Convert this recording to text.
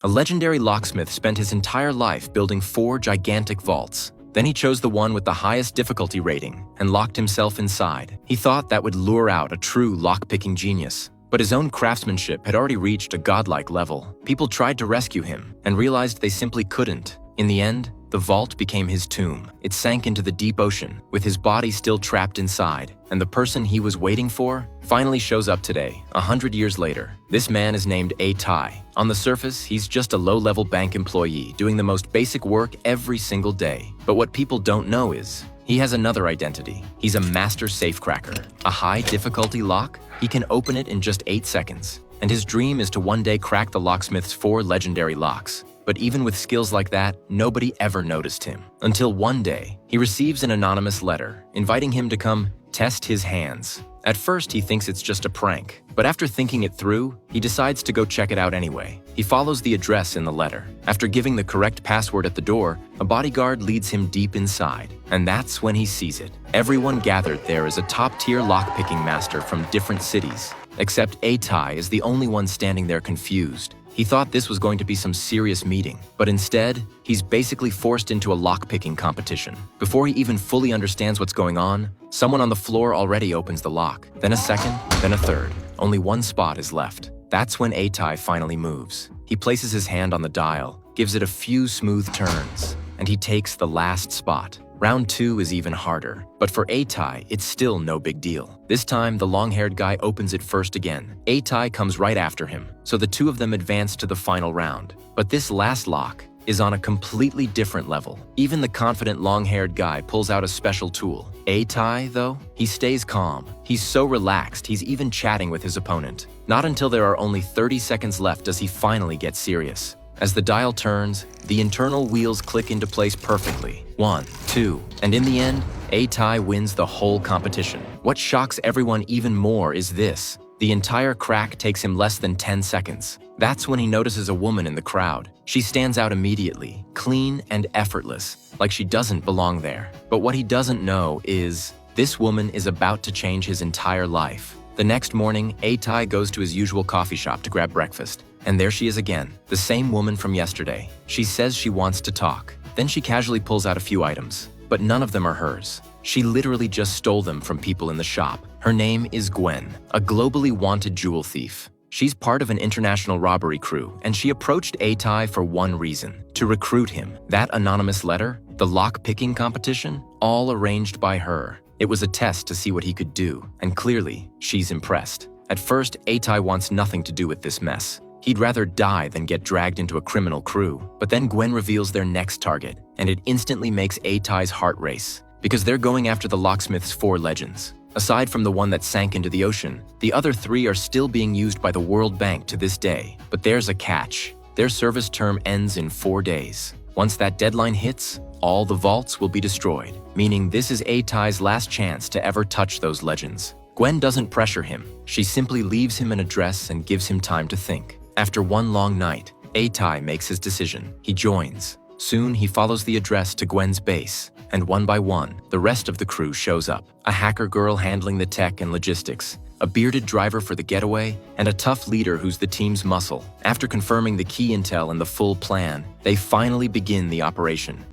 A legendary locksmith spent his entire life building 4 gigantic vaults. Then he chose the one with the highest difficulty rating and locked himself inside. He thought that would lure out a true lock-picking genius. But his own craftsmanship had already reached a godlike level. People tried to rescue him and realized they simply couldn't. In the end, the vault became his tomb. It sank into the deep ocean, with his body still trapped inside. And the person he was waiting for finally shows up today, 100 years later. This man is named Tai. On the surface, he's just a low-level bank employee doing the most basic work every single day. But what people don't know is, he has another identity. He's a master safecracker. A high-difficulty lock? He can open it in just 8 seconds. And his dream is to one day crack the locksmith's 4 legendary locks. But even with skills like that, nobody ever noticed him. Until one day, he receives an anonymous letter, inviting him to come test his hands. At first, he thinks it's just a prank, but after thinking it through, he decides to go check it out anyway. He follows the address in the letter. After giving the correct password at the door, a bodyguard leads him deep inside, and that's when he sees it. Everyone gathered there is a top-tier lockpicking master from different cities, except Tai is the only one standing there confused. He thought this was going to be some serious meeting, but instead, he's basically forced into a lock-picking competition. Before he even fully understands what's going on, someone on the floor already opens the lock. Then a second, then a third. Only one spot is left. That's when Tai finally moves. He places his hand on the dial, gives it a few smooth turns, and he takes the last spot. Round 2 is even harder, but for Tai, it's still no big deal. This time, the long-haired guy opens it first again. Tai comes right after him, so the two of them advance to the final round. But this last lock is on a completely different level. Even the confident long-haired guy pulls out a special tool. Tai, though, he stays calm. He's so relaxed, he's even chatting with his opponent. Not until there are only 30 seconds left does he finally get serious. As the dial turns, the internal wheels click into place perfectly. 1, 2, and in the end, Tai wins the whole competition. What shocks everyone even more is this. The entire crack takes him less than 10 seconds. That's when he notices a woman in the crowd. She stands out immediately, clean and effortless, like she doesn't belong there. But what he doesn't know is, this woman is about to change his entire life. The next morning, Tai goes to his usual coffee shop to grab breakfast. And there she is again, the same woman from yesterday. She says she wants to talk. Then she casually pulls out a few items, but none of them are hers. She literally just stole them from people in the shop. Her name is Gwen, a globally wanted jewel thief. She's part of an international robbery crew, and she approached Tai for one reason: to recruit him. That anonymous letter, the lock-picking competition, all arranged by her. It was a test to see what he could do, and clearly, she's impressed. At first, Tai wants nothing to do with this mess. He'd rather die than get dragged into a criminal crew. But then Gwen reveals their next target, and it instantly makes Tai's heart race, because they're going after the locksmith's 4 legends. Aside from the one that sank into the ocean, the other 3 are still being used by the World Bank to this day. But there's a catch. Their service term ends in 4 days. Once that deadline hits, all the vaults will be destroyed, meaning this is Tai's last chance to ever touch those legends. Gwen doesn't pressure him. She simply leaves him an address and gives him time to think. After one long night, Tai makes his decision. He joins. Soon, he follows the address to Gwen's base, and one by one, the rest of the crew shows up. A hacker girl handling the tech and logistics, a bearded driver for the getaway, and a tough leader who's the team's muscle. After confirming the key intel and the full plan, they finally begin the operation.